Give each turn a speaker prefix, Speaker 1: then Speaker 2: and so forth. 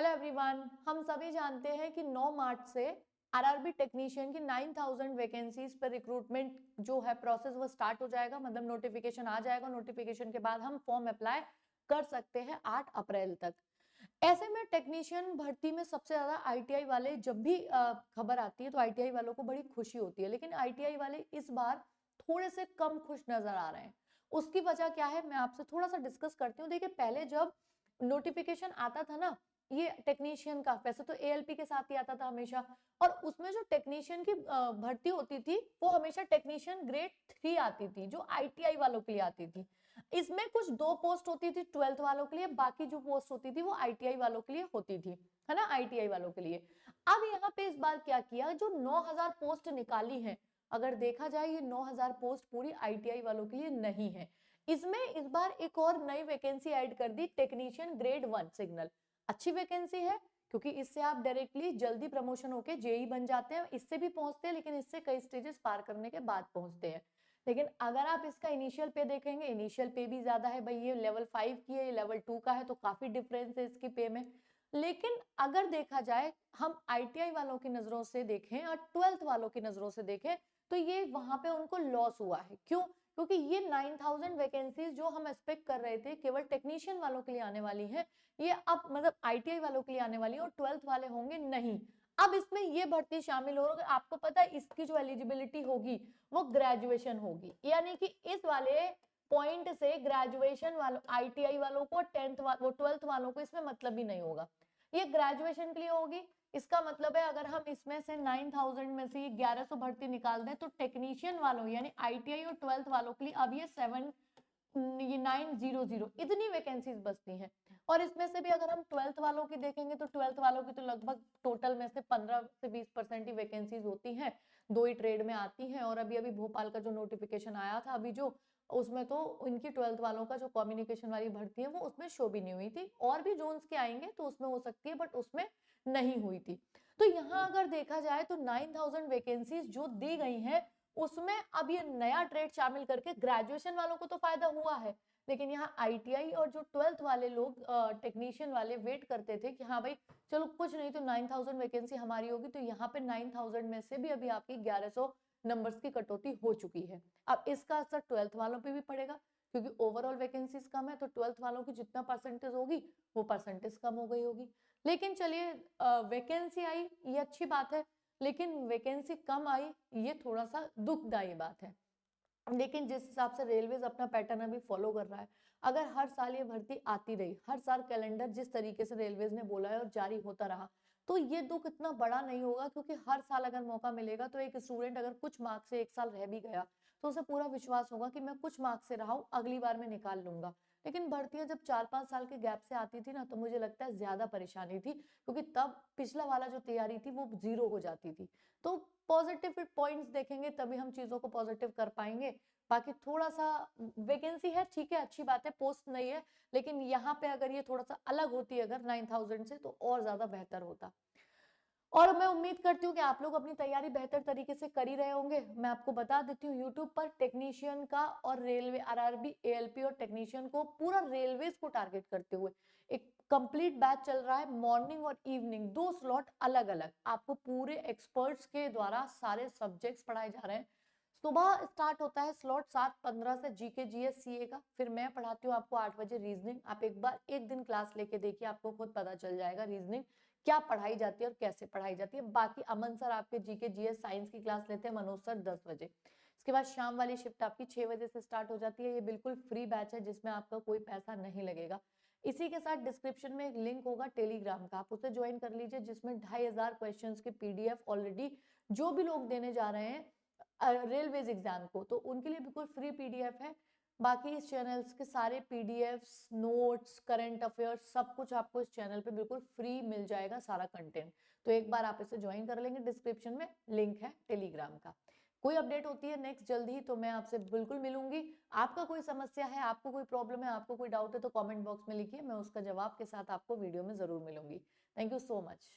Speaker 1: Hello everyone, हम सभी जानते हैं कि 9 मार्च से आरआरबी टेक्नीशियन की 9000 वैकेंसीज पर रिक्रूटमेंट जो है प्रोसेस वो स्टार्ट हो जाएगा। मतलब नोटिफिकेशन आ जाएगा, नोटिफिकेशन के बाद हम फॉर्म अप्लाई कर सकते हैं 8 अप्रैल तक। ऐसे में टेक्नीशियन भर्ती में सबसे ज्यादा आईटीआई वाले, जब भी खबर आती है तो आईटीआई वालों को बड़ी खुशी होती है, लेकिन आईटीआई वाले इस बार थोड़े से कम खुश नजर आ रहे हैं। उसकी वजह क्या है, मैं आपसे थोड़ा सा डिस्कस करती हूँ। देखिए, पहले जब नोटिफिकेशन आता था ना, ये टेक्नीशियन का, वैसे तो एएलपी के साथ ही आता था हमेशा, और उसमें जो टेक्नीशियन की भर्ती होती थी वो हमेशा टेक्नीशियन ग्रेड 3 आती थी, जो आईटीआई वालों के लिए आती थी। इसमें कुछ 2 पोस्ट होती थी 12th वालों के लिए, बाकी जो पोस्ट होती थी वो आईटीआई वालों के लिए होती थी, है ना, आईटीआई वालों के लिए। अब यहाँ पे इस बार क्या किया, जो 9000 पोस्ट निकाली है, अगर देखा जाए ये 9000 पोस्ट पूरी आईटीआई वालों के लिए नहीं है। इसमें इस बार एक और नई वैकेंसी ऐड कर दी, टेक्नीशियन ग्रेड 1 सिग्नल। अच्छी वैकेंसी है, क्योंकि इससे आप डायरेक्टली जल्दी प्रमोशन होके जेई बन जाते हैं। इससे भी पहुंचते हैं, लेकिन इससे कई स्टेजेस पार करने के बाद पहुंचते हैं। लेकिन अगर आप इसका इनिशियल पे देखेंगे, इनिशियल पे भी ज्यादा है भाई, ये लेवल 5 की है, ये लेवल 2 का है, तो काफी डिफरेंस है इसकी पे में। लेकिन अगर देखा जाए, हम आईटीआई वालों की नजरों से देखें और 12th वालों की नजरों से देखें, तो ये वहां पे उनको लॉस हुआ है। क्यों? क्योंकि ये 9000 वैकेंसीज जो हम एक्सपेक्ट कर रहे थे केवल टेक्नीशियन वालों के लिए आने वाली है, ये अब मतलब आईटीआई वालों के लिए आने वाली है, और 12th वाले होंगे नहीं। अब इसमें ये भर्ती शामिल हो, आपको पता है इसकी जो एलिजिबिलिटी होगी वो ग्रेजुएशन होगी, यानी कि इस वाले पॉइंट से ग्रेजुएशन वालों, आईटीआई वालों को 12th वालों को इसमें मतलब ही नहीं होगा, ये ग्रेजुएशन के लिए होगी। इसका मतलब है अगर हम इसमें से 9000 में से 1100 भर्ती निकाल दें, तो टेक्नीशियन वालों यानी आईटीआई और 12th वालों के लिए अब ये 900 इतनी वैकेंसीज बचती हैं। और इसमें से भी अगर हम 12th वालों की देखेंगे, तो 12th वालों की तो लगभग टोटल में से 15 से 20% ही वैकेंसीज होती हैं, 2 ही ट्रेड में आती हैं। और अभी अभी भोपाल का जो नोटिफिकेशन आया था अभी जो, उसमें तो इनकी 12th वालों का जो कम्युनिकेशन वाली भर्ती है वो उसमें शो भी नहीं हुई थी। और भी जोन्स के आएंगे तो उसमें हो सकती है, बट उसमें नहीं हुई थी। तो यहाँ अगर देखा जाए तो 9000 वैकेंसीज जो दी गई हैं, उसमें अब ये नया ट्रेड शामिल करके ग्रेजुएशन वालों को तो फायदा हुआ है, लेकिन यहाँ आईटीआई और जो 12th वाले लोग, टेक्नीशियन वाले वेट करते थे कि हाँ भाई चलो कुछ नहीं तो 9000 वैकेंसी हमारी होगी, तो यहाँ पे 9000 में से भी अभी आपकी 1100 नंबर्स की कटौती हो चुकी है। अब इसका असर 12th वालों पे भी पड़ेगा, क्योंकि ओवरऑल वैकेंसीज कम है, तो 12th वालों की जितना परसेंटेज होगी वो परसेंटेज कम हो गई होगी। लेकिन चलिए, वैकेंसी आई ये अच्छी बात है, लेकिन वैकेंसी कम आई ये थोड़ा सा दुखदायी बात है। लेकिन जिस हिसाब से रेलवेज अपना पैटर्न अभी फॉलो कर रहा है, अगर हर साल ये भर्ती आती रही, हर साल कैलेंडर जिस तरीके से रेलवेज ने बोला है और जारी होता रहा, तो ये दुख इतना बड़ा नहीं होगा। क्योंकि हर साल अगर मौका मिलेगा, तो एक स्टूडेंट अगर कुछ मार्क्स से एक साल रह भी गया, तो उसे पूरा विश्वास होगा कि मैं कुछ मार्क्स से रहा हूं, अगली बार मैं निकाल लूंगा। लेकिन भर्तियां जब 4-5 साल के गैप से आती थी ना, तो मुझे लगता है ज्यादा परेशानी थी, क्योंकि तब पिछला वाला जो तैयारी थी वो जीरो हो जाती थी। तो पॉजिटिव पॉइंट्स देखेंगे तभी हम चीजों को पॉजिटिव कर पाएंगे। बाकी थोड़ा सा वैकेंसी है, ठीक है, अच्छी बात है, पोस्ट नहीं है, लेकिन यहाँ पे अगर ये थोड़ा सा अलग होती है अगर 9000 से, तो और ज्यादा बेहतर होता। और मैं उम्मीद करती हूँ कि आप लोग अपनी तैयारी बेहतर तरीके से कर ही रहे होंगे। मैं आपको बता देती हूँ, यूट्यूब पर टेक्नीशियन का और रेलवे आरआरबी एएलपी और टेक्नीशियन को पूरा रेलवेज को टारगेट करते हुए एक कंप्लीट बैच चल रहा है। मॉर्निंग और इवनिंग 2 स्लॉट अलग अलग, आपको पूरे एक्सपर्ट्स के द्वारा सारे सब्जेक्ट्स पढ़ाए जा रहे हैं। सुबह स्टार्ट होता है स्लॉट 7:15 से जीके जीएस सीए का, फिर मैं पढ़ाती हूँ आपको 8 बजे रीजनिंग। आप एक बार एक दिन क्लास लेके देखिए, आपको खुद पता चल जाएगा रीजनिंग क्या पढ़ाई जाती है और कैसे पढ़ाई जाती है। बाकी अमन सर आपके जीके जीएस साइंस की क्लास लेते हैं, मनोज सर 10 बजे। इसके बाद शाम वाली शिफ्ट आपकी 6 बजे से स्टार्ट हो जाती है। ये बिल्कुल फ्री बैच है, जिसमें आपका कोई पैसा नहीं लगेगा। इसी के साथ डिस्क्रिप्शन में एक लिंक होगा टेलीग्राम का, आप उसे ज्वाइन कर लीजिए, जिसमें 2500 क्वेश्चंस की पीडीएफ ऑलरेडी जो भी लोग देने जा रहे हैं रेलवेज एग्जाम को, तो उनके लिए बिल्कुल फ्री पीडीएफ है। बाकी इस चैनल्स के सारे पीडीएफ्स, नोट्स, करंट अफेयर्स सब कुछ आपको इस चैनल पे बिल्कुल फ्री मिल जाएगा, सारा कंटेंट। तो एक बार आप इसे ज्वाइन कर लेंगे, डिस्क्रिप्शन में लिंक है टेलीग्राम का। कोई अपडेट होती है नेक्स्ट जल्दी ही, तो मैं आपसे बिल्कुल मिलूंगी। आपका कोई समस्या है, आपको कोई प्रॉब्लम है, आपको कोई डाउट है, तो कमेंट बॉक्स में लिखिए, मैं उसका जवाब के साथ आपको वीडियो में जरूर मिलूंगी। Thank you so much.